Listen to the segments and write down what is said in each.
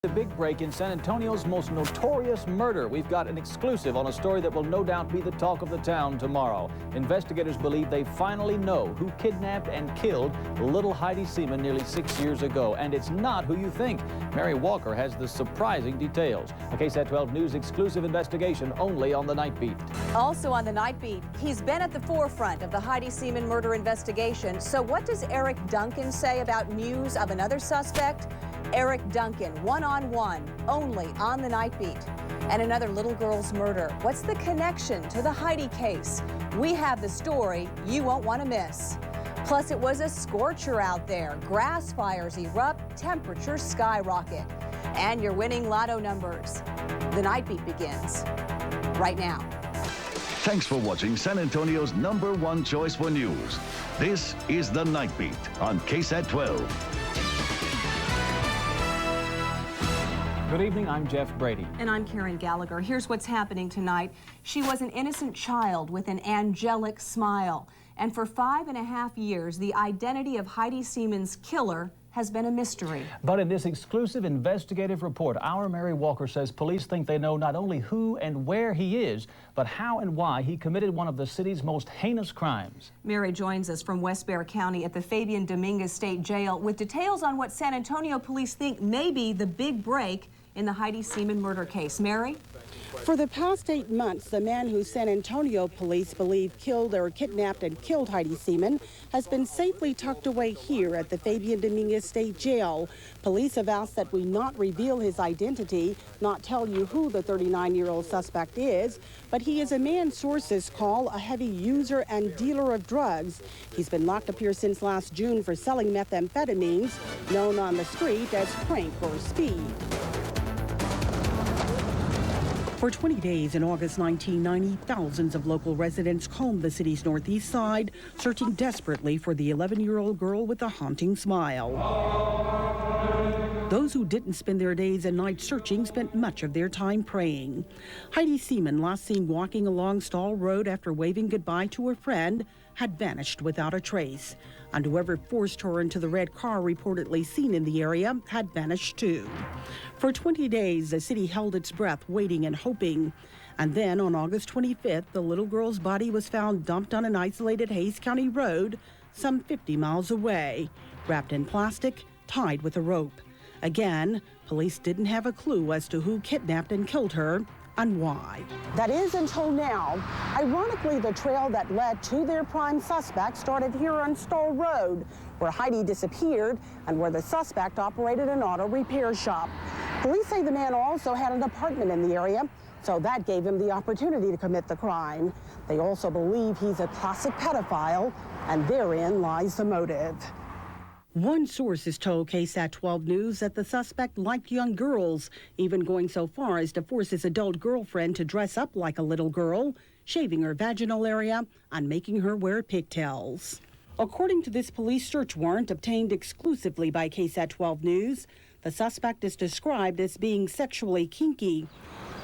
The big break in San Antonio's most notorious murder. We've got an exclusive on a story that will no doubt be the talk of the town tomorrow. Investigators believe they finally know who kidnapped and killed little Heidi Seeman nearly 6 years ago. And it's not who you think. Mary Walker has the surprising details. A KSAT 12 News exclusive investigation only on the Night Beat. Also on the Night Beat, he's been at the forefront of the Heidi Seeman murder investigation. So what does Eric Duncan say about news of another suspect? Eric Duncan, one-on-one, only on the Night Beat. And another little girl's murder. What's the connection to the Heidi case? We have the story you won't want to miss. Plus, it was a scorcher out there. Grass fires erupt, temperatures skyrocket. And your winning lotto numbers. The Night Beat begins right now. Thanks for watching San Antonio's #1 choice for news. This is the Night Beat on KSAT 12. Good evening, I'm Jeff Brady. And I'm Karen Gallagher. Here's what's happening tonight. She was an innocent child with an angelic smile. And for 5.5 years, the identity of Heidi Seeman's killer has been a mystery. But in this exclusive investigative report, our Mary Walker says police think they know not only who and where he is, but how and why he committed one of the city's most heinous crimes. Mary joins us from West Bexar County at the Fabian Dominguez State Jail with details on what San Antonio police think may be the big break in the Heidi Seeman murder case. Mary? For the past 8 months, the man who San Antonio police believe killed or kidnapped and killed Heidi Seeman has been safely tucked away here at the Fabian Dominguez State Jail. Police have asked that we not reveal his identity, not tell you who the 39-year-old suspect is, but he is a man sources call a heavy user and dealer of drugs. He's been locked up here since last June for selling methamphetamines, known on the street as crank or speed. For 20 days in August 1990, thousands of local residents combed the city's northeast side, searching desperately for the 11-year-old girl with a haunting smile. Those who didn't spend their days and nights searching spent much of their time praying. Heidi Seeman, last seen walking along Stall Road after waving goodbye to a friend, had vanished without a trace. And whoever forced her into the red car reportedly seen in the area had vanished too. For 20 days, the city held its breath, waiting and hoping. And then on August 25th, the little girl's body was found dumped on an isolated Hays County road some 50 miles away, wrapped in plastic, tied with a rope. Again, police didn't have a clue as to who kidnapped and killed her and why. That is until now. Ironically, the trail that led to their prime suspect started here on Stall Road, where Heidi disappeared and where the suspect operated an auto repair shop. Police say the man also had an apartment in the area, so that gave him the opportunity to commit the crime. They also believe he's a classic pedophile, and therein lies the motive. One source has told KSAT 12 News that the suspect liked young girls, even going so far as to force his adult girlfriend to dress up like a little girl, shaving her vaginal area and making her wear pigtails. According to this police search warrant obtained exclusively by KSAT 12 News, the suspect is described as being sexually kinky.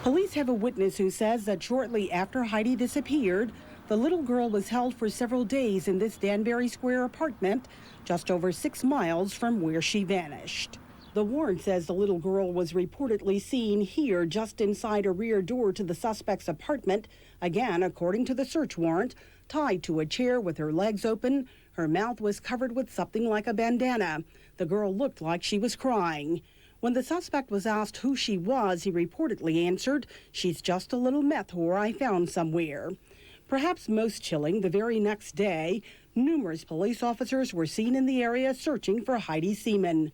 Police have a witness who says that shortly after Heidi disappeared, the little girl was held for several days in this Danbury Square apartment, just over 6 miles from where she vanished. The warrant says the little girl was reportedly seen here just inside a rear door to the suspect's apartment, again, according to the search warrant, tied to a chair with her legs open. Her mouth was covered with something like a bandana. The girl looked like she was crying. When the suspect was asked who she was, he reportedly answered, "She's just a little meth whore I found somewhere." Perhaps most chilling, the very next day, numerous police officers were seen in the area searching for Heidi Seeman.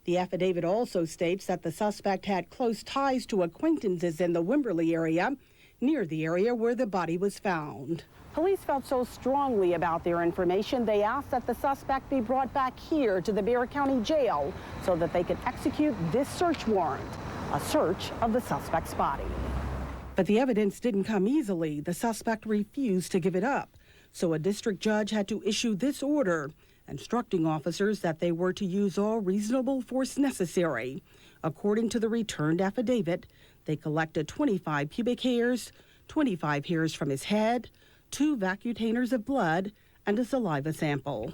The affidavit also states that the suspect had close ties to acquaintances in the Wimberley area, near the area where the body was found. Police felt so strongly about their information, they asked that the suspect be brought back here to the Bexar County Jail so that they could execute this search warrant, a search of the suspect's body. But the evidence didn't come easily. The suspect refused to give it up. So a district judge had to issue this order, instructing officers that they were to use all reasonable force necessary. According to the returned affidavit, they collected 25 pubic hairs, 25 hairs from his head, 2 vacutainers of blood, and a saliva sample.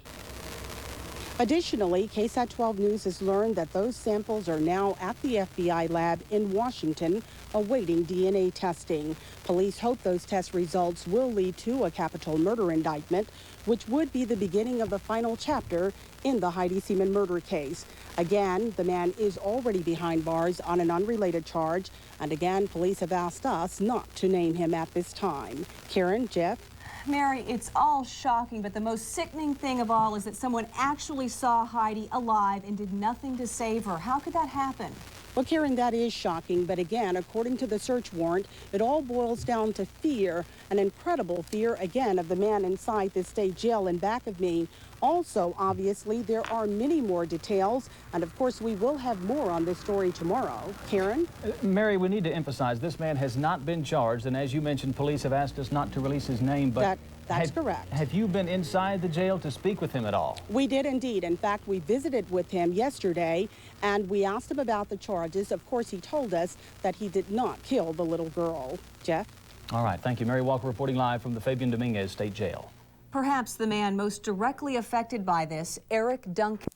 Additionally, KSAT 12 News has learned that those samples are now at the FBI lab in Washington awaiting DNA testing. Police hope those test results will lead to a capital murder indictment, which would be the beginning of the final chapter in the Heidi Seeman murder case. Again, the man is already behind bars on an unrelated charge, and again, police have asked us not to name him at this time. Karen, Jeff? Mary, it's all shocking, but the most sickening thing of all is that someone actually saw Heidi alive and did nothing to save her. How could that happen? Well, Karen, that is shocking, but again, according to the search warrant, it all boils down to fear, an incredible fear, again, of the man inside the state jail in back of me. Also, obviously, there are many more details, and of course, we will have more on this story tomorrow. Karen? Mary, we need to emphasize this man has not been charged, and as you mentioned, police have asked us not to release his name, but that's correct. Have you been inside the jail to speak with him at all? We did indeed. In fact, we visited with him yesterday, and we asked him about the charges. Of course, he told us that he did not kill the little girl. Jeff? All right, thank you. Mary Walker reporting live from the Fabian Dominguez State Jail. Perhaps the man most directly affected by this, Eric Duncan.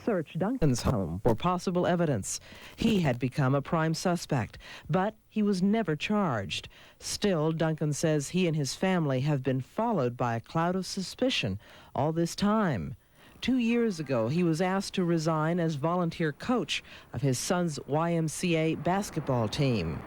Search Duncan's home for possible evidence. He had become a prime suspect, but he was never charged. Still, Duncan says he and his family have been followed by a cloud of suspicion all this time. 2 years ago, he was asked to resign as volunteer coach of his son's YMCA basketball team.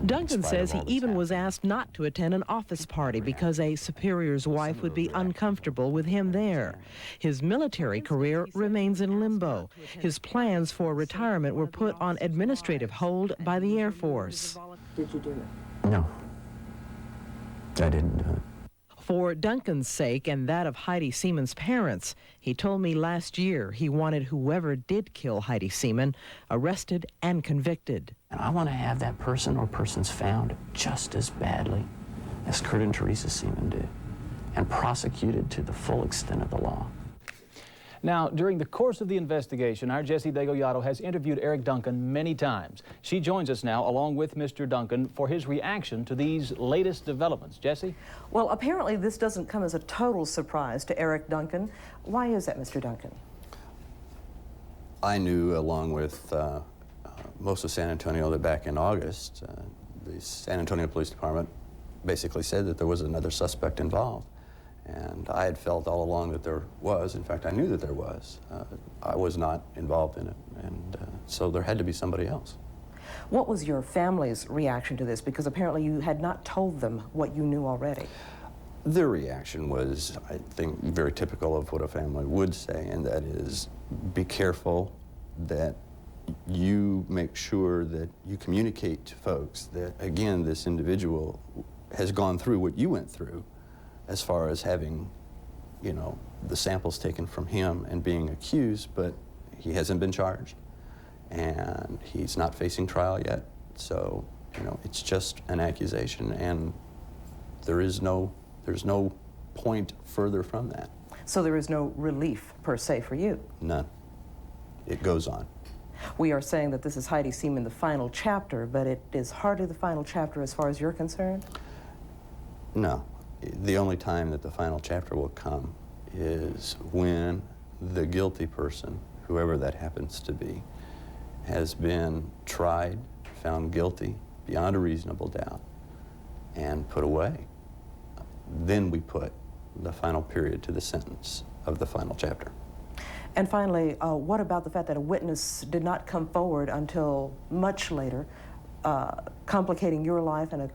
Duncan says he even was asked not to attend an office party because a superior's wife would be uncomfortable with him there. His military career remains in limbo. His plans for retirement were put on administrative hold by the Air Force. Did you do it? No, I didn't do it. For Duncan's sake and that of Heidi Seaman's parents, he told me last year he wanted whoever did kill Heidi Seaman arrested and convicted. And I want to have that person or persons found just as badly as Kurt and Teresa Seeman did, and prosecuted to the full extent of the law. Now, during the course of the investigation, our Jessie Degollado has interviewed Eric Duncan many times. She joins us now, along with Mr. Duncan, for his reaction to these latest developments. Jessie? Well, apparently this doesn't come as a total surprise to Eric Duncan. Why is that, Mr. Duncan? I knew, along with most of San Antonio, that back in August, the San Antonio Police Department basically said that there was another suspect involved. And I had felt all along that there was. In fact, I knew that there was. I was not involved in it, and so there had to be somebody else. What was your family's reaction to this? Because apparently you had not told them what you knew already. Their reaction was, I think, very typical of what a family would say, and that is, be careful that you make sure that you communicate to folks that, again, this individual has gone through what you went through, as far as having, you know, the samples taken from him and being accused, but he hasn't been charged, and he's not facing trial yet. So, you know, it's just an accusation, and there's no point further from that. So there is no relief, per se, for you? None. It goes on. We are saying that this is Heidi Seaman, the final chapter, but it is hardly the final chapter as far as you're concerned? No. The only time that the final chapter will come is when the guilty person, whoever that happens to be, has been tried, found guilty beyond a reasonable doubt, and put away. Then we put the final period to the sentence of the final chapter. And finally, what about the fact that a witness did not come forward until much later, complicating your life and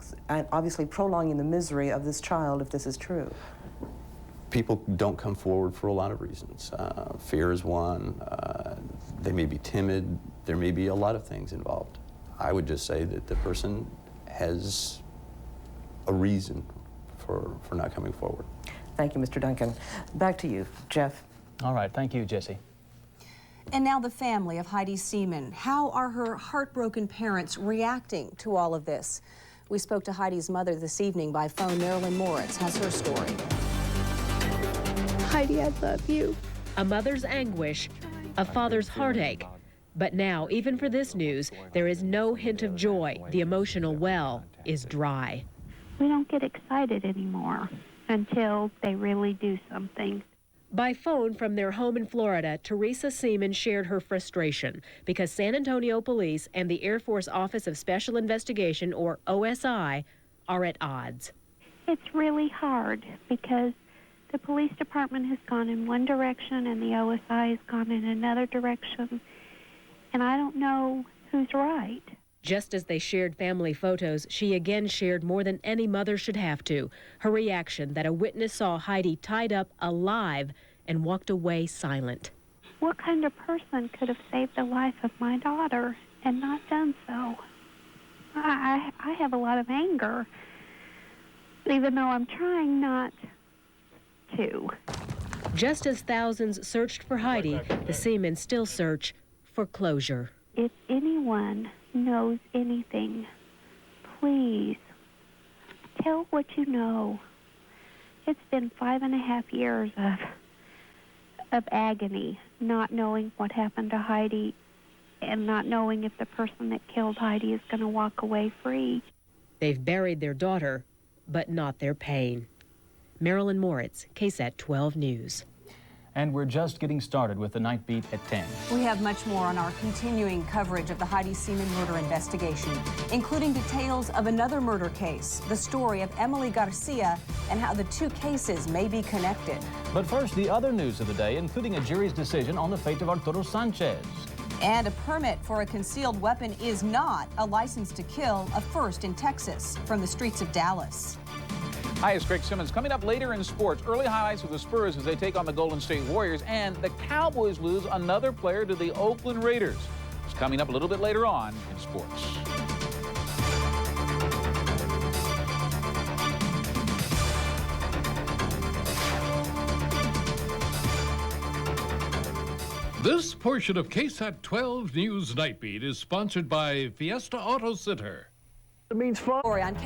obviously prolonging the misery of this child, if this is true? People don't come forward for a lot of reasons. Fear is one. They may be timid. There may be a lot of things involved. I would just say that the person has a reason for not coming forward. Thank you, Mr. Duncan. Back to you, Jeff. All right, thank you, Jessie. And now the family of Heidi Seaman. How are her heartbroken parents reacting to all of this? We spoke to Heidi's mother this evening by phone. Marilyn Moritz has her story. Heidi, I love you. A mother's anguish, a father's heartache. But now, even for this news, there is no hint of joy. The emotional well is dry. We don't get excited anymore until they really do something. By phone from their home in Florida, Teresa Seeman shared her frustration because San Antonio Police and the Air Force Office of Special Investigation, or OSI, are at odds. It's really hard because the police department has gone in one direction and the OSI has gone in another direction, and I don't know who's right. Just as they shared family photos, she again shared more than any mother should have to. Her reaction that a witness saw Heidi tied up alive and walked away silent. What kind of person could have saved the life of my daughter and not done so? I have a lot of anger, even though I'm trying not to. Just as thousands searched for Heidi, the Seamans still search for closure. If anyone knows anything, please tell what you know. It's been 5.5 years of agony, not knowing what happened to Heidi and not knowing if the person that killed Heidi is going to walk away free. They've buried their daughter, but not their pain. Marilyn Moritz, KSAT 12 News. And we're just getting started with the Night Beat at 10. We have much more on our continuing coverage of the Heidi Seeman murder investigation, including details of another murder case, the story of Emily Garcia, and how the two cases may be connected. But first, the other news of the day, including a jury's decision on the fate of Arturo Sanchez. And a permit for a concealed weapon is not a license to kill, a first in Texas, from the streets of Dallas. Hi, it's Craig Simmons. Coming up later in sports, early highlights of the Spurs as they take on the Golden State Warriors, and the Cowboys lose another player to the Oakland Raiders. It's coming up a little bit later on in sports. This portion of KSAT 12 News Nightbeat is sponsored by Fiesta Auto Center. It means fun.